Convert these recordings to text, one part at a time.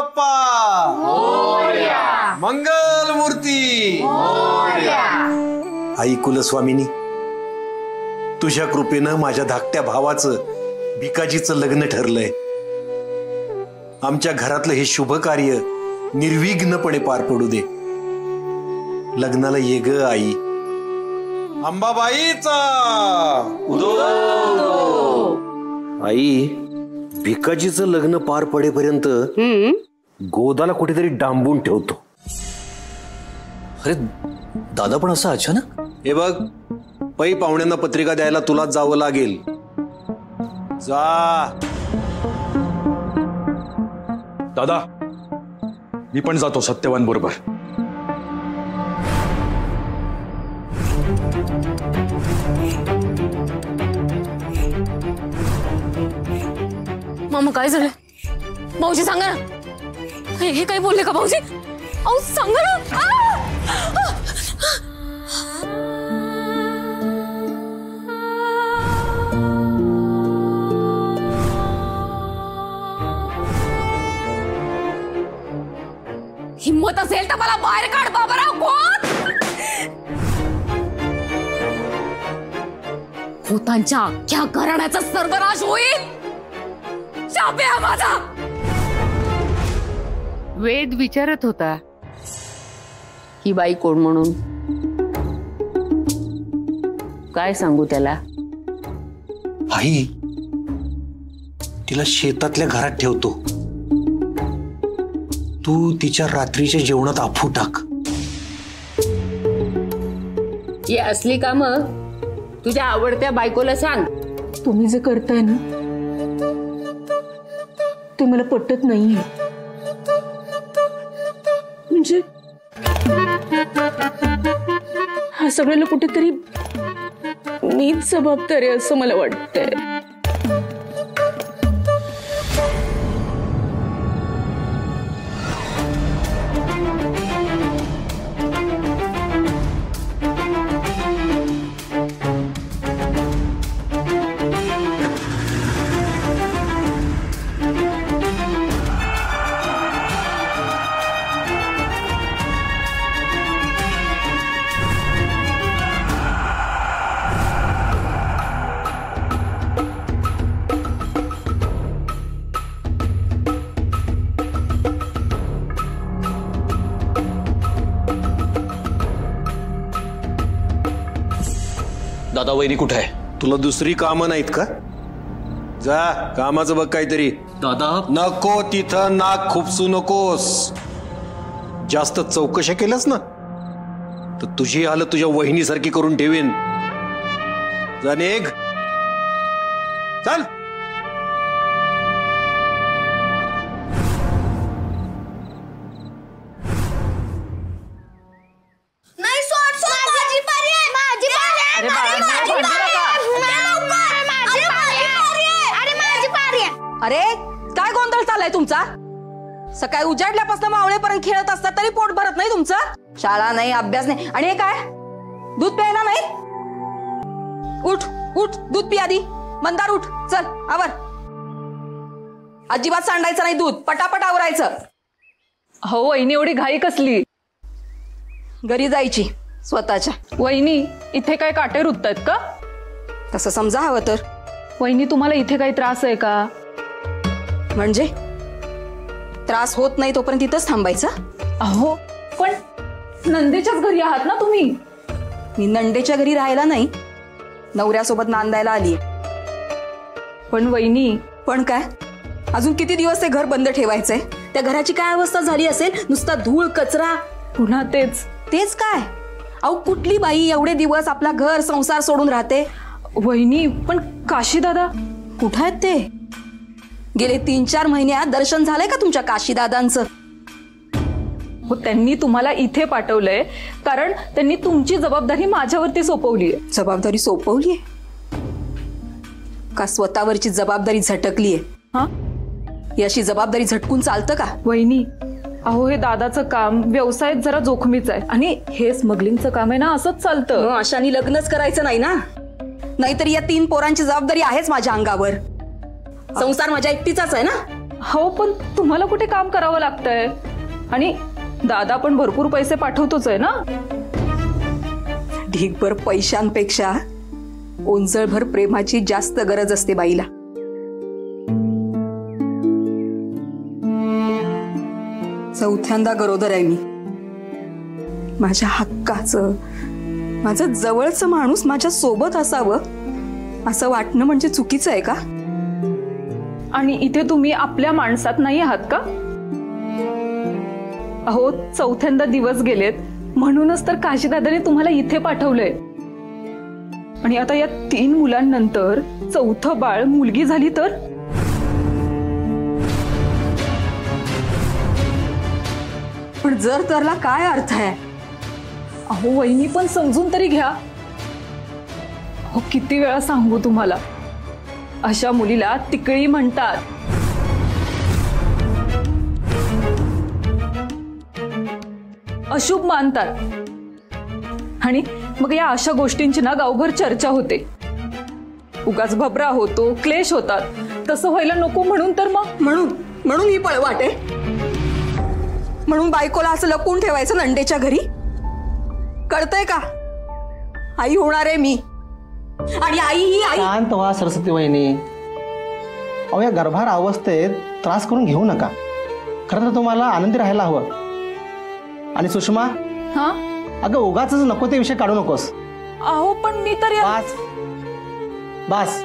बाप्पा मोरया, मंगल मूर्ती मोरया। आई कुलस्वामिनी, तुझ्या कृपेनं माझ्या धाकट्या भावाचं भिकाजीचं लग्न ठरलंय। आमच्या घरातलं हे शुभ कार्य निर्विघ्नपणे पार पडू दे। लग्नाला ये ग आई। अंबाबाईचा उदो। आई, भिकाजीचं लग्न पार पडेपर्यंत गोदाला कुठेतरी डांबून ठेवतो। अरे दादा, पण असं अचानक? हे बघ, पै पाहुण्यांना पत्रिका द्यायला तुलाच जावं लागेल। जा। दादा, मी पण जातो सत्यवान बरोबर। मामा काय झालं? भाऊजी सांगा ना। हे काय बोलले का भाऊजी? अहो सांगा ना। हिम्मत असेल तर मला बाहेर काढ बाबाराव। कोण? भूतांच्या अख्ख्या घराण्याचा सर्वनाश होईल। शाप आहे माझा। वेद विचारत होता ही बाई कोण म्हणून। काय सांगू त्याला? आई, तिला शेतातल्या घरात ठेवतो। तू तिच्या रात्रीच्या जेवणात आफू टाक। ही असली काम तुझ्या आवडत्या बायकोला सांग। तुम्ही जे करताय ना ते मला पटत नाहीये। म्हणजे हा सगळ्याला कुठेतरी मीच जबाबदार आहे असं मला वाटतंय। दादा, वहिनी कुठे आहे? तुला दुसरी कामं नाहीत का? जा, कामाचं बघ काहीतरी। दादा नको तिथं नाक खुपसू नकोस। जास्त चौकशा केल्यास ना तर तुझी हालत तुझ्या वहिनीसारखी करून ठेवीन। जा निघ, चल। अरे काय गोंधळ चाललाय तुमचा? सकाळी उजाडल्यापासून मावळेपर्यंत खेळत असतात तरी पोट भरत नाही तुमचं? शाळा नाही, अभ्यास नाही, आणि हे काय दूध प्यायला नाही? उठ उठ, दूध पी आधी। मंदार उठ, चल आवर। अजिबात सांडायचं नाही दूध, पटापट आवरायचं। हो वहिनी, एवढी घाई कसली? घरी जायची स्वतःच्या। वहिनी, इथे काय काटे रुततायत का? तसं समजा हवं तर। वहिनी, तुम्हाला इथे काही त्रास आहे का? म्हणजे त्रास होत नाही तोपर्यंत तिथंच थांबायचं? अहो पण नंदेच्याच घरी आहात ना तुम्ही? मी नंदेच्या घरी राहायला नाही, नवऱ्यासोबत नांदायला आली। पण वहिनी, पण काय? अजून किती दिवस ते घर बंद ठेवायचंय? त्या घराची काय अवस्था झाली असेल? नुसता धूळ कचरा, पुन्हा तेच तेच काय? अहो कुठली बाई एवढे दिवस आपला घर संसार सोडून राहते? वहिनी, पण काशी दादा कुठं आहेत ते? गेले 3-4 महिन्यात दर्शन झालंय का तुमच्या काशी दादांचं? हो, त्यांनी तुम्हाला इथे पाठवलंय कारण त्यांनी तुमची जबाबदारी माझ्यावरती सोपवलीये। जबाबदारी सोपवलीये का स्वतःवरची जबाबदारी झटकलीये? हा, याची जबाबदारी झटकून चालतं का? वहिनी, अहो हे दादाचं काम व्यवसायात जरा जोखमीचं आहे आणि हे स्मगलिंगचं काम आहे ना, असंच चालतं। अशाने लग्नच करायचं नाही ना, नाहीतर या 3 पोरांची जबाबदारी आहेच माझ्या अंगावर। संसार माझ्या एकटीचाच आहे ना। हो, पण तुम्हाला कुठे काम करावं लागतंय आणि दादा पण भरपूर पैसे पाठवतोच आहे ना. ढीगभर पैशांपेक्षा ओंजळभर प्रेमाची जास्त गरज असते बाईला. चौथ्यांदा गरोदर आहे मी. माझ्या हक्काचं, माझं जवळचं माणूस माझ्या सोबत असावं असं वाटणं म्हणजे चुकीचं आहे का? आणि इथे तुम्ही आपल्या माणसात नाही आहात का? अहो, चौथ्यांदा दिवस गेलेत म्हणूनच तर काशीदादाने तुम्हाला इथे पाठवलंय. आणि आता या 3 मुलांनंतर चौथं बाळ मुलगी झाली तर? पण जर तरला काय अर्थ आहे? अहो वहिनी, पण समजून तरी घ्या. हो, किती वेळा सांगू तुम्हाला, अशा मुलीला तिकळी म्हणतात. अशुभ मानतात. आणि मग या अशा गोष्टींची ना गावभर चर्चा होते. उगाच भबरा होतो, क्लेश होतात. तसं व्हायला नको म्हणून तर मग म्हणून ही पळवाट आहे. म्हणून बायकोला असं लपवून ठेवायचं नंडेच्या घरी. कळतंय का? आई होणार आहे मी. आणि आई ही आई. शांत व्हा सरस्वती वहिनी. अहो, या गर्भार अवस्थेत त्रास करून घेऊ नका. खरं तर तुम्हाला आनंदी राहायला हवं. आणि सुषमा, हा, अगं उगाच नको ते विषय काढू नकोस. अहो पण मी तर बस बस.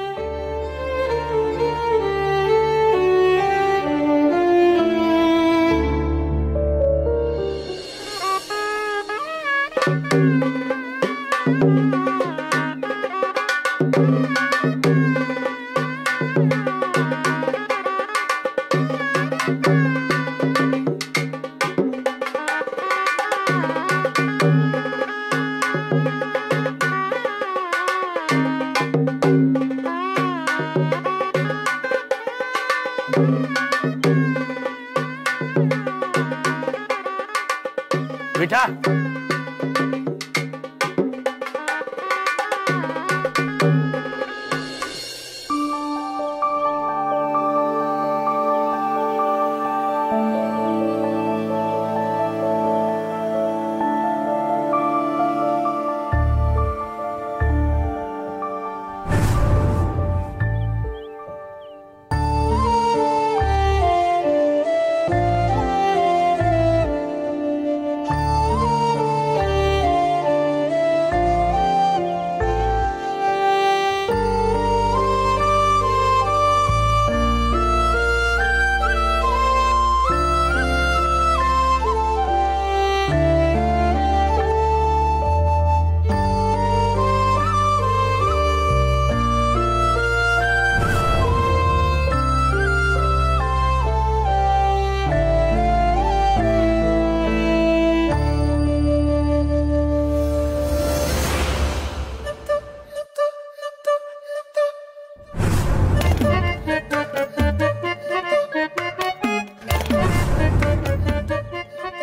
विठा,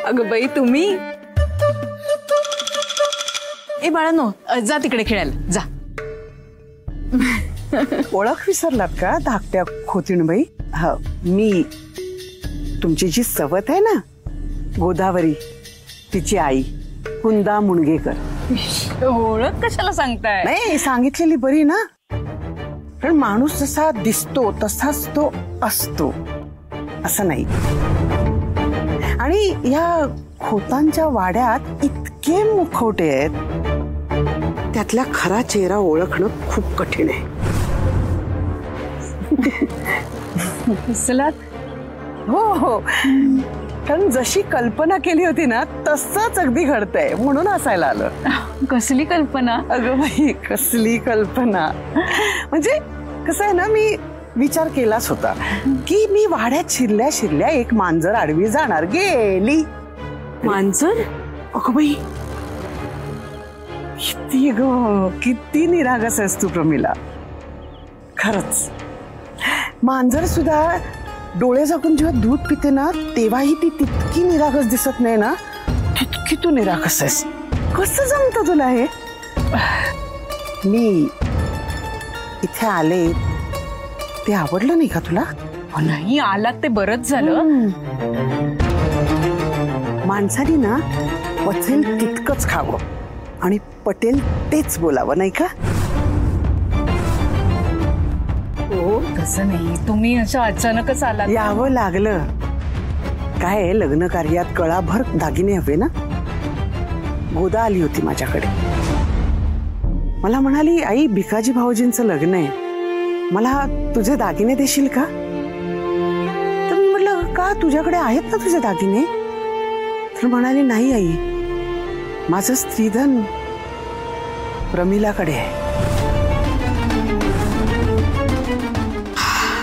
अगं बाई तुम्ही. ए बाळांनो, जा तिकडे खेळायला जा. ओळख विसरलात का धाकट्या खोतीणबाई? हा, मी तुमची जी सवत आहे ना गोदावरी, तिची आई कुंदा मुणगेकर. ओळख कशाला सांगताय? नाही, सांगितलेली बरी ना. कारण माणूस जसा दिसतो तसाच तो असतो असं नाही. आणि या खोतांच्या वाड्यात इतके मुखवटे आहेत, त्यातला खरा चेहरा ओळखणं खूप कठीण आहे. हो हो, कारण जशी कल्पना केली होती ना तसंच अगदी घडतंय म्हणून हसायला आलं. कसली कल्पना? अगं बाई, कसली कल्पना. म्हणजे कसं आहे ना, मी विचार केलाच होता की मी वाड्यात शिरल्या शिरल्या एक मांजर आडवी जाणार. गेली मांजर? अगं बाई, किती ग, किती निरागस आहेस तू प्रमिला. खरंच, मांजर सुद्धा डोळे झाकून जेव्हा दूध पिते ना तेव्हाही ती तितकी निरागस दिसत नाही ना, तितकी तू निरागस आहेस. कसं जमतं तुला हे? मी इथे आले ते आवडलं नाही का तुला? नाही आलात ते बरंच झालं. माणसाने ना पचेल तितकंच खावं आणि पटेल तेच बोलावं, नाही का? हो तसं नाही, तुम्ही असं अचानकच आलात. यावं लागलं. काय लग्न कार्यात गळाभर दागिने हवे ना. गोदा आली होती माझ्याकडे. मला म्हणाली, आई भिकाजी भाऊजींचं लग्न आहे, मला तुझे दागिने देशील का? तर मी म्हटलं, का तुझ्याकडे आहेत ना तुझे दागिने? तर म्हणाली, नाही आई, माझं स्त्रीधन प्रमिलाकडे आहे.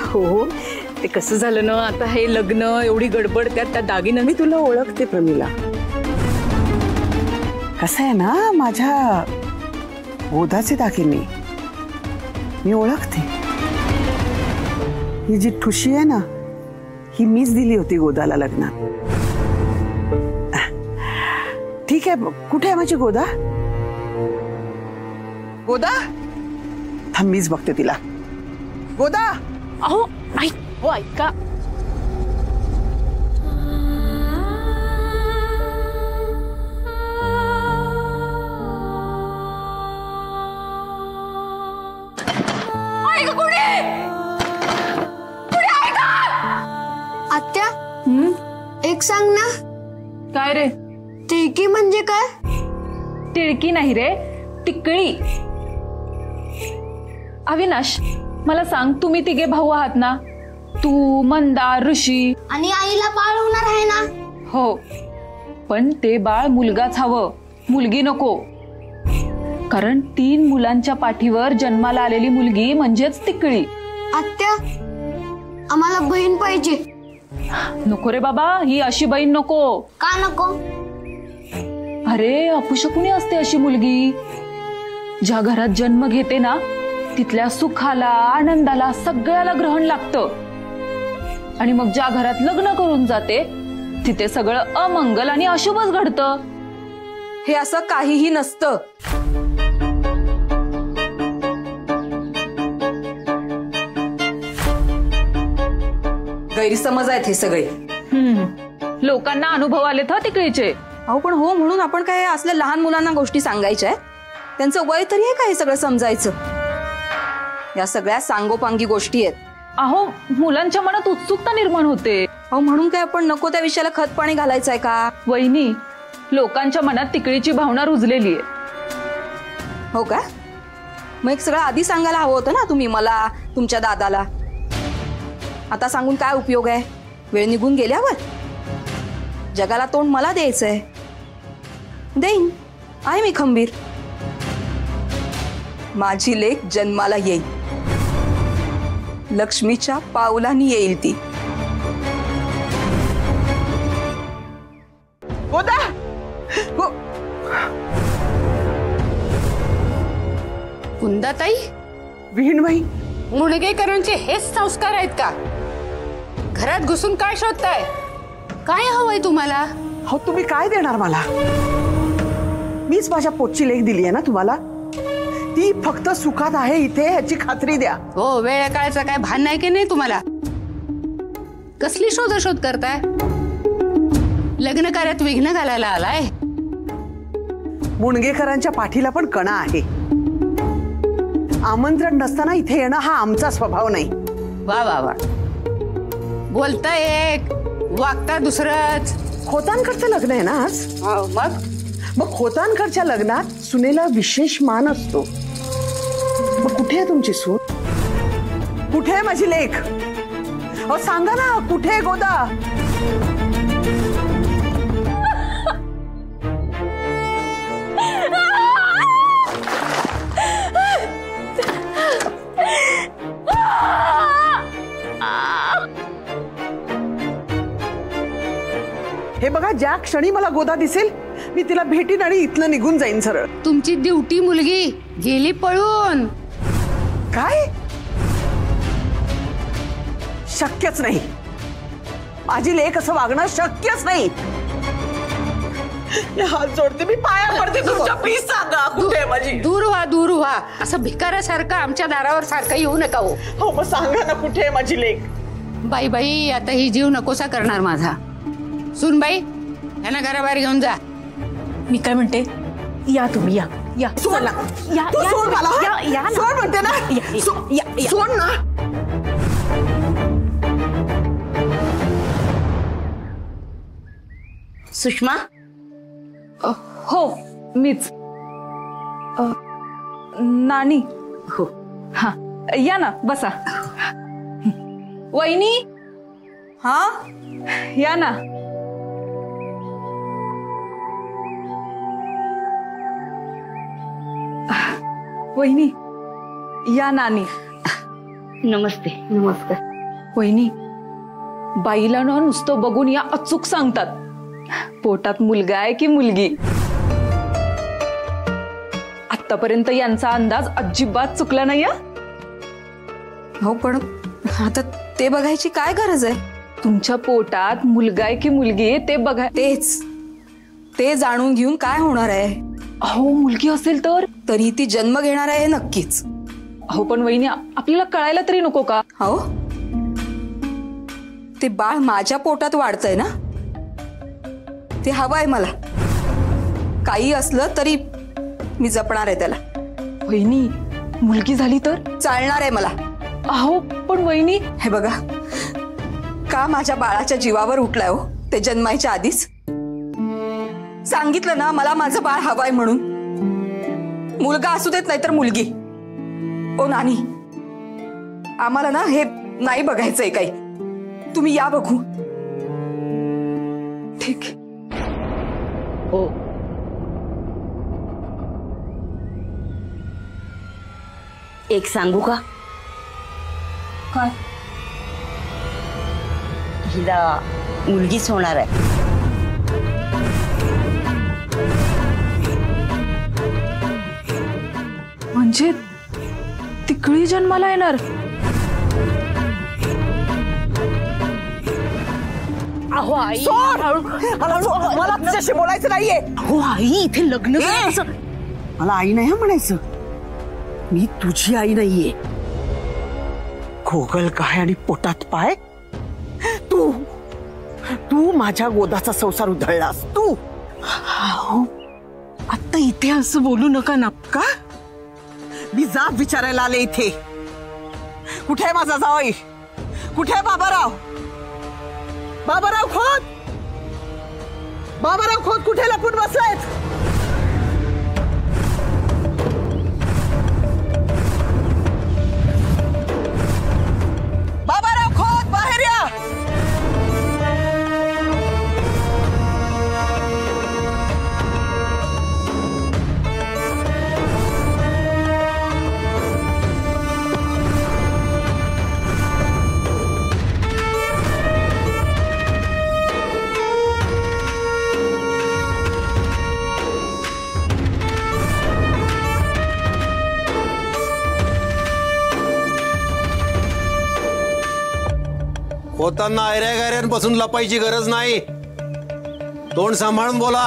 हो ते कसं झालं ना, आता हे लग्न एवढी गडबड, त्या दागिने मी तुला ओळखते प्रमिला. कसं आहे ना, माझ्या गोदाचे दागिने मी ओळखते. ही जी ठुशी आहे ना, ही मीच दिली होती गोदाला लग्नात. ठीक आहे, कुठे आहे माझी गोदा? गोदा, थांब मीच बघते तिला. गोदा. अहो ऐक, हो ऐका. आत्या, एक सांग ना. काय रे? टिळकी म्हणजे काय? टिळकी नाही रे, टिकळी. अविनाश, मला सांग, तुम्ही तिघे भाऊ आहात ना? तू, मंदार, ऋषी आणि आईला बाळ होणार आहे ना? हो, पण ते बाळ मुलगाच हवं, मुलगी नको. कारण 3 मुलांच्या पाठीवर जन्माला आलेली मुलगी म्हणजेच टिकळी. आत्या, आम्हाला बहीण पाहिजे. नको रे बाबा, ही अशी बहीण नको. का नको? अरे अपशकुनी असते अशी मुलगी. ज्या घरात जन्म घेते ना, तिथल्या सुखाला, आनंदाला, सगळ्याला ग्रहण लागतं. आणि मग ज्या घरात लग्न करून जाते, तिथे सगळं अमंगल आणि अशुभच घडतं. हे असं काहीही नसतं. गैरसमज आहेत हे सगळे. लोकांना अनुभव आले तर तिकडेचे. अहो पण हो म्हणून आपण काय असल्या लहान मुलांना गोष्टी सांगायच्या आहेत? त्यांचं वय तरी आहे का हे सगळं समजायचं? या सगळ्या सांगोपांगी गोष्टी आहेत. अहो मुलांच्या मनात उत्सुकता निर्माण होते. अहो म्हणून काय आपण नको त्या विषयाला खत पाणी घालायचंय का? वहिनी, लोकांच्या मनात तिकडीची भावना रुजलेली आहे. हो का? मग एक सगळं आधी सांगायला हवं होतं ना तुम्ही मला, तुमच्या दादाला. आता सांगून काय उपयोग आहे? वेळ निघून गेल्यावर जगाला तोंड मला द्यायचंय. देईन, आहे मी खंबीर. माझी लेक जन्माला येईल, लक्ष्मीच्या पावलांनी येईल ती. गोदा, कुंदाताई, विहीणबाई, मुणगेकरांचे हेच संस्कार आहेत का? घरात घुसून काय शोधताय? काय हवंय तुम्हाला? हो तुम्ही काय देणार मला? मीच माझ्या पोटची लेख दिली आहे ना तुम्हाला. ती फक्त सुखात आहे इथे ह्याची खात्री द्या. हो, वेळ काळाचं काय भान नाही की नाही तुम्हाला? कसली शोधाशोध करताय? लग्न कार्यात विघ्न घालायला आलाय? मुणगेकरांच्या पाठीला पण कणा आहे. आमंत्रण नसताना इथे येणं हा आमचा स्वभाव नाही. वा वा वा, बोलता एक, वागता दुसरंच. खोतांकडचं लग्न आहे ना आज. मग खोतांकडच्या लग्नात सुनेला विशेष मान असतो. मग कुठे आहे तुमची सून? कुठे आहे माझी लेक? अहो सांगा ना, कुठे आहे गोदा? हे बघा, ज्या क्षणी मला गोदा दिसेल मी तिला भेटीन आणि इथनं निघून जाईन सरळ. तुमची ड्युटी मुलगी गेली पळून. काय? शक्यच नाही. माझी लेक असं वागणं शक्यच नाही. हात जोडते, मी पाया पडते तुमच्या. प्लीज सांगा कुठे आहे माझी. दूर व्हा, दूर व्हा. असं भिकाऱ्यासारखं आमच्या दारावर सारखं येऊ नका. हो मग सांगा ना, कुठे आहे माझी लेक? बाई बाई, आता ही जीव नकोसा करणार माझा. सुनबाई, यांना घराबाहेर घेऊन जा. मी काय म्हणते, या तुम्ही, या या सोड ना. या तू सोड मला. या या ना. सोड म्हणते ना. या. सोड ना. सुषमा. हो मीच. नानी. हो. हा या ना, बसा. वहिनी. हा, या ना. वहिनी या. नानी. नमस्ते. नमस्कार. वहिनी, बाईला ना नुसतं बघून या अचूक सांगतात पोटात मुलगा आहे की मुलगी. आतापर्यंत यांचा अंदाज अजिबात चुकला नाही. हो, पण आता ते बघायची काय गरज आहे? तुमच्या पोटात मुलगा आहे की मुलगी ते बघा. ते जाणून घेऊन काय होणार आहे? अहो, मुलगी असेल तर तरी ती जन्म घेणार आहे नक्कीच. अहो पण वहिनी, आपल्याला कळायला तरी नको का? हो, ते बाळ माझ्या पोटात वाढतंय ना, ते हवंय मला. काही असलं तरी मी जपणार आहे त्याला. वहिनी, मुलगी झाली तर चालणार आहे मला. अहो पण वहिनी, हे बघा, का माझ्या बाळाच्या जीवावर उठलाय हो ते जन्मायच्या आधीच. सांगितलं ना मला माझं बाळ हवंय म्हणून. मुलगा असू देत नाही तर मुलगी. ओ नानी, आम्हाला ना हे नाही बघायचंय काही. तुम्ही या बघू. ठीक. हो. एक सांगू का? काय? हिला मुलगीच होणार आहे. म्हणजे तिकडी जन्माला येणार? अहो आई, सोड. मला तुझ्याशी बोलायचं नाहीये. अहो आई, इथे लग्न करायचं. मला आई नाही म्हणायचं. मी तुझी आई नाहीये. गोगल काय आणि पोटात पाय. तू माझ्या गोदाचा संसार उधळलास. तू आता इथे असं बोलू नका ना. का? मी जाब विचारायला आले इथे. कुठे आहे माझा जावई? कुठे आहे बाबाराव? बाबाराव खोत. बाबाराव खोत कुठे लपून बसलायत? बाबाराव खोत, बाहेर या. होताना ऐऱ्या गैऱ्यांपासून लपायची गरज नाही. तोंड सांभाळून बोला.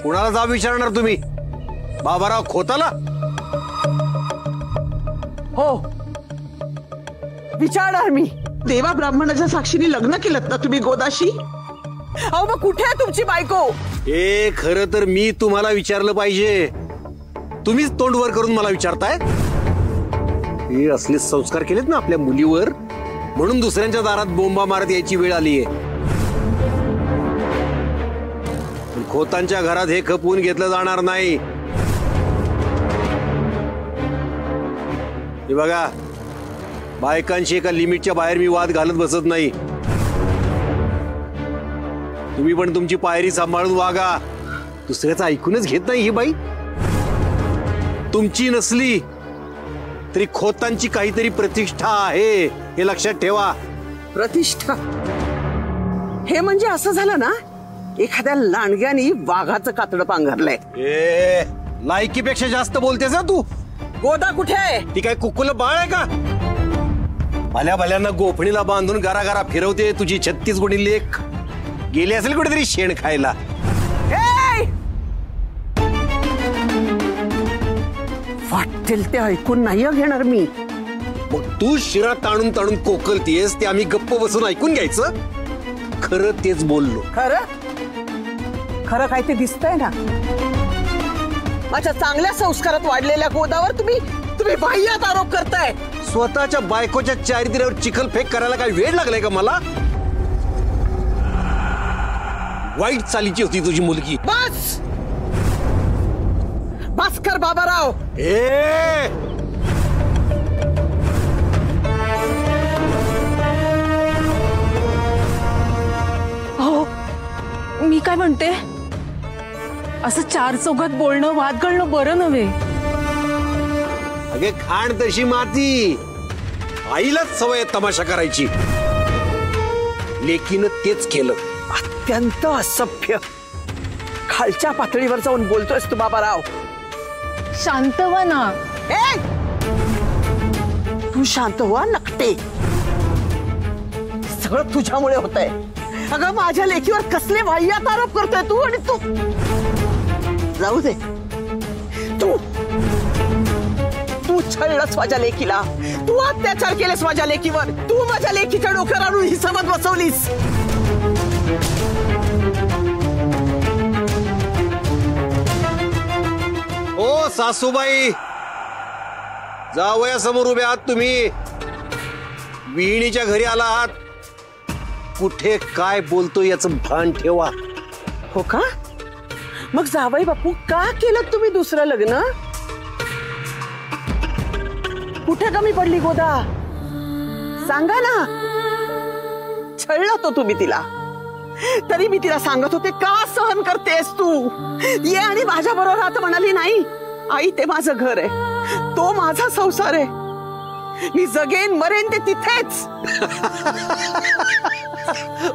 कुणाला जाब विचारणार तुम्ही? बाबाराव खोताला? हो, विचारणार मी. देवा ब्राह्मणाच्या साक्षीने लग्न केलं ना तुम्ही गोदाशी. अहो मग कुठे आहे तुमची बायको? हे खरं तर मी तुम्हाला विचारलं पाहिजे. तुम्हीच तोंड वर करून मला विचारताय. हे असले संस्कार केलेत ना आपल्या मुलीवर, म्हणून दुसऱ्यांच्या दारात बोंबा मारत यायची वेळ आलीये. खोतांच्या घरात हे खपवून घेतलं जाणार नाही. हे बघा, बायकांशी एका लिमिटच्या बाहेर मी वाद घालत बसत नाही. तुम्ही पण तुमची पायरी सांभाळून वागा. दुसऱ्याचं ऐकूनच घेत नाही ही बाई. तुमची नसली तरी खोतांची काहीतरी प्रतिष्ठा आहे, हे लक्षात ठेवा. प्रतिष्ठा? हे म्हणजे असं झालं ना, एखाद्या लांडग्याने वाघाचं कातडं पांघरलंय. ए, लायकीपेक्षा जास्त बोलतेस ना तू. गोदा कुठे आहे? ती काय कुकुल बाळ आहे का? भल्या भल्यांना गोफणीला बांधून घराघरा फिरवते तुझी 36 गुणी लेख. गेली असेल कुठेतरी शेण खायला. वाटेल ते ऐकून नाही घेणार मी. मग तू शिरा ताणून ताणून कोकलतीयस ते आम्ही गप्प बसून ऐकून घ्यायचं? खरं तेच बोललो. खरं खरं काय ते दिसतंय ना. माझ्या चांगल्या संस्कारात वाढलेल्या गोदावर तुम्ही बाह्यात आरोप करताय. स्वतःच्या बायकोच्या चारित्र्यावर चिखलफेक करायला काय वेळ लागलाय का मला? वाईट चालीची होती तुझी मुलगी. बस भास्कर बाबाराव. हो मी काय म्हणते, असं चार चौघात बोलणं वाद घालणं बरं नव्हे. अगे खाण तशी माती. आईलाच सवय तमाशा करायची. लेकीनं तेच केलं. अत्यंत असभ्य. खालच्या पातळीवर जाऊन बोलतोयस तू बाबाराव. शांत व्हा ना. तू शांत व्हा नकटे. सगळं तुझ्यामुळे होतंय. अगं माझ्या लेकीवर कसले वाह्यात आरोप करतोय तू. आणि तू जाऊ दे. तू छळलंस माझ्या लेकीला. तू अत्याचार केलेस माझ्या लेकीवर. तू माझ्या लेकीच्या डोक्यावर आणून ही समज बसवलीस. ओ सासूबाई, जावयासमोर उभे आहात तुम्ही. विहिणीच्या घरी आला आहात. कुठे काय बोलतो याचं भान ठेवा. हो का? मग जावई बापू का केलं तुम्ही दुसरं लग्न? कुठे कमी पडली गोदा? सांगा ना. छळलं तो तुम्ही तिला. तरी मी तिला सांगत होते का सहन करतेस तू. ये आणि माझ्या बरोबर राहत म्हणाली नाही. आई ते माझं घर आहे. तो माझा संसार आहे. मी जगेन मरेन ते तिथेच.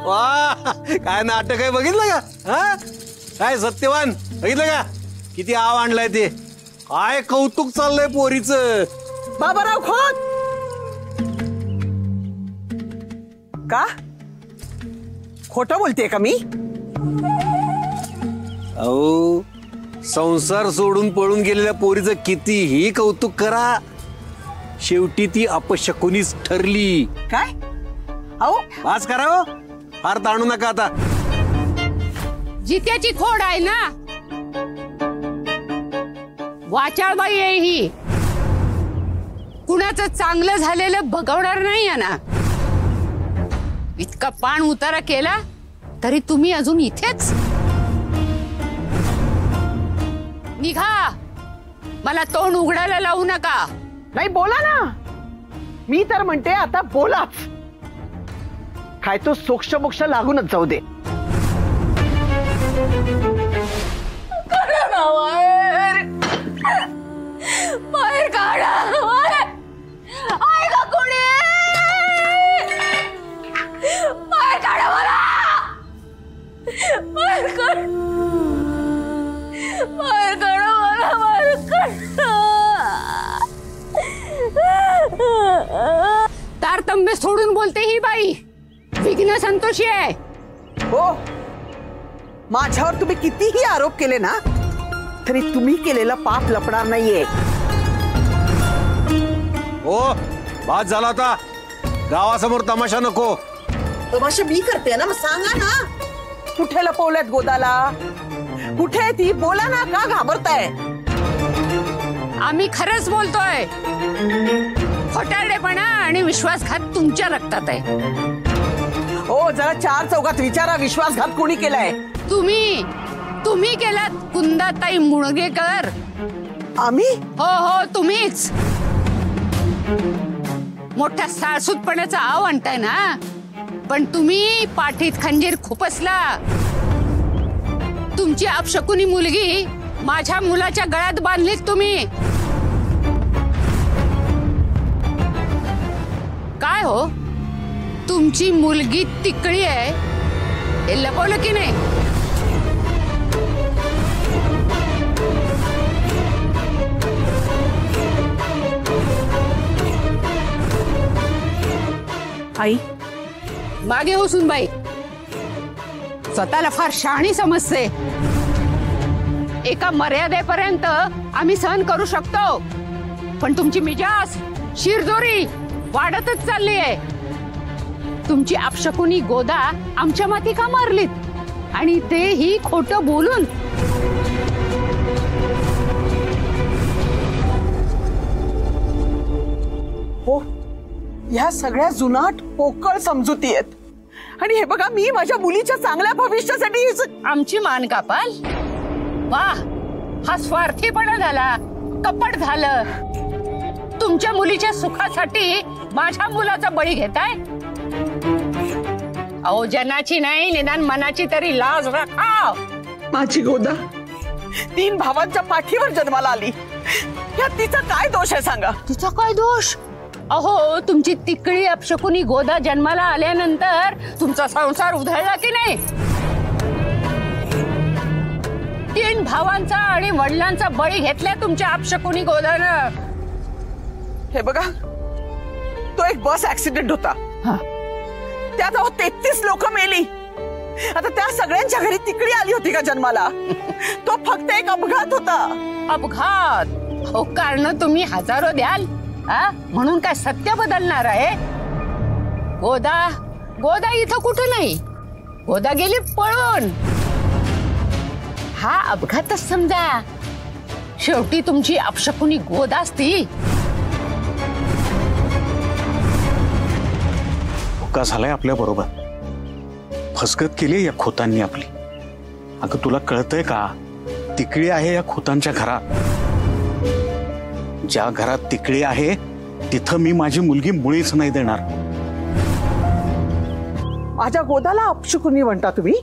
वा, काय नाटक आहे बघितलं का? हा, काय सत्यवान बघितलं का? किती आव आणलाय ते. काय कौतुक चाललंय पोरीचं. बाबाराव खोत का खोटं बोलते का मी? अहो, संसार सोडून पळून गेलेल्या पोरीचं कितीही कौतुक करा, शेवटी ती अपशकुनीच ठरली. काय? अहो पास करा हो. फार ताणू नका आता. जित्याची खोड आहे ना. वाचाळबाई आहे ही. कुणाचं चांगलं झालेलं बघवणार नाही आहे ना. इतका पाण उतारा केला तरी तुम्ही अजून इथेच. निघा. मला तोंड उघडायला लावू नका. नाही बोला ना. मी तर म्हणते आता बोलाच. काय तो सोक्ष मोक्ष लागूनच जाऊ दे. बाहेर काढा. ऐका कोणी. बाहेर काढा मला. बाहेर काढ. बाहेर काढा मला. बाहेर काढा. तारतम्य सोडून बोलते ही बाई. विघ्न संतोषी आहे. हो, माझ्यावर तुम्ही कितीही आरोप केले ना तरी तुम्ही केलेलं पाप लपणार नाहीये. हो, बाद झाला आता. गावासमोर तमाशा नको. तमाशा मी करते ना. मग सांगा ना. कुठे लपवल्यात गोदाला? कुठे ती? बोला ना. का घाबरताय? आम्ही खरंच बोलतोय. खोटारडेपणा आणि विश्वासघात तुमच्या रक्तात आहे. हो, जरा चार चौघात विचारा. विश्वासघात कोणी केलाय? तुम्ही केलात कुंदाताई मुणगेकर. आम्ही? हो हो, तुम्हीच. मोठ्या साळसूतपणाचा आव आणताय ना. पण तुम्ही पाठीत खंजीर खुपसला. तुमची अपशकुनी मुलगी माझ्या मुलाच्या गळ्यात बांधलीत तुम्ही. काय हो, तुमची मुलगी तिकडी आहे हे लपवलं की नाही? आई मागे हो सुनबाई. स्वतःला फार शहाणी समजते. एका मर्यादेपर्यंत आम्ही सहन करू शकतो, पण तुमची मिजाज, शिरजोरी वाढतच चालली आहे. तुमची अपशकुनी गोदा आमच्या माती का मारलीत आणि तेही खोटं बोलून. हो, ह्या सगळ्या जुनाट पोकळ समजुती आहेत. आणि हे बघा, मी माझ्या मुलीच्या चांगल्या भविष्यासाठी आमची मान कापाल. वाह, हा स्वार्थीपणा झाला, कपट झालं. तुमच्या मुलीच्या सुखासाठी माझ्या मुलाचा बळी घेताय. अहो, जनाची नाही निदान मनाची तरी लाज राखा. माझी गोदा 3 भावांच्या पाठीवर जन्माला आली. यात तिचा काय दोष आहे सांगा? तिचा काय दोष? अहो, तुमची तिकडी अपशकुनी गोदा जन्माला आल्यानंतर तुमचा संसार उधळला की नाही? 3 भावांचा आणि वडिलांचा बळी घेतला तुमच्या अपशकुनी गोदानं. हे बघा, तो एक बस ऍक्सिडेंट होता. त्यात 33 लोक मेली. आता त्या सगळ्यांच्या घरी तिकडी आली होती का जन्माला? तो फक्त एक अपघात होता. अपघात? हो, कारण तुम्ही हजारो द्याल म्हणून काय सत्य बदलणार आहे? गोदा इथं कुठं नाही. गोदा गेली पळून. हा अपघातच समजा. शेवटी तुमची अपशकुनी गोदा असती. धोका झालाय आपल्या बरोबर. फसगत केली या खोतांनी आपली. अगं, तुला कळतंय का? तिकडी आहे या खोतांच्या घरात. ज्या घरात तिकडी आहे तिथं मी माझी मुलगी मुळीच नाही देणार. माझ्या गोदाला अपशकुनी म्हणता तुम्ही?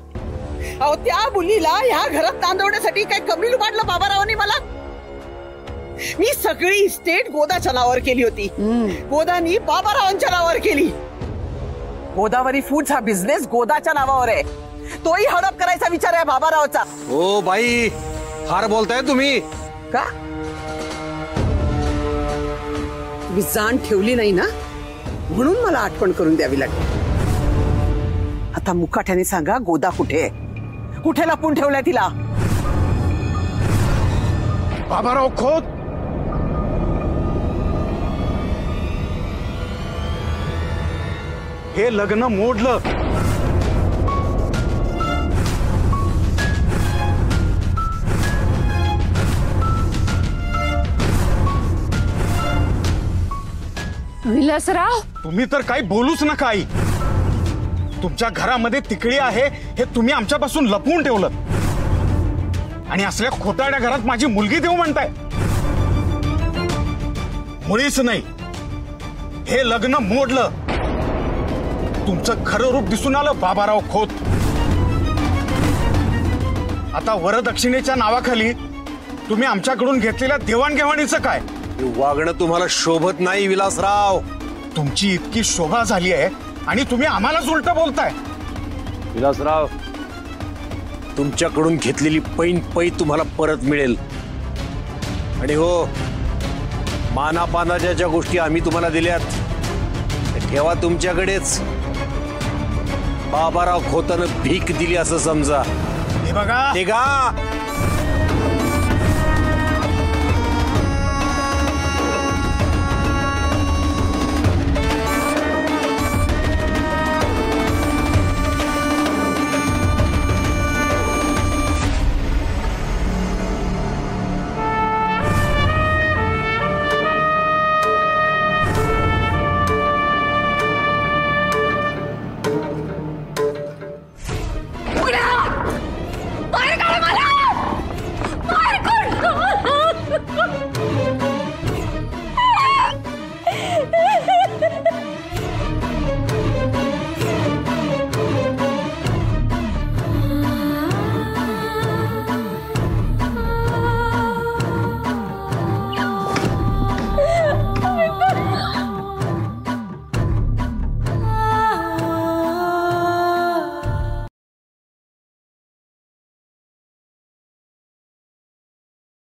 अहो, त्या मुलीला ह्या घरात नांदवण्यासाठी काय कमी लुबाडलं बाबारावांनी मला? मी सगळी इस्टेट गोदाच्या नावावर केली होती. गोदानी बाबारावांच्या नावावर केली. गोदावरी फूड्स हा बिझनेस गोदाच्या नावावर आहे. तोही हडप करायचा विचार आहे बाबारावचा. ओ बाई, फार बोलताय तुम्ही. का मी जाण ठेवली नाही ना, म्हणून मला आठवण करून द्यावी लागली. आता मुकाट्याने सांगा, गोदा कुठे लपून ठेवलाय तिला? बाबाराव खोत, हे लग्न मोडलं. विलासराव, तुम्ही तर काही बोलूच नका आई. तुमच्या घरामध्ये तिकडी आहे हे तुम्ही आमच्यापासून लपवून ठेवलं आणि असल्या खोटारड्या घरात माझी मुलगी देऊ म्हणताय. मुळीच नाही. हे लग्न मोडलं. तुमचं खरं रूप दिसून आलं बाबाराव खोत. आता वरदक्षिणेच्या नावाखाली तुम्ही आमच्याकडून घेतलेल्या देवाणघेवाणीचं काय? वागणं तुम्हाला शोभत नाही विलासराव. तुमची इतकी शोभा झाली आहे आणि तुम्ही आम्हालाच उलट बोलताय. विलासराव, तुमच्याकडून घेतलेली पै तुम्हाला परत मिळेल. आणि हो, मानापानाच्या ज्या गोष्टी आम्ही तुम्हाला दिल्यात त्या ठेवा तुमच्याकडेच. बाबाराव खोतानं भीक दिली असं समजा. हे बघा, निघा.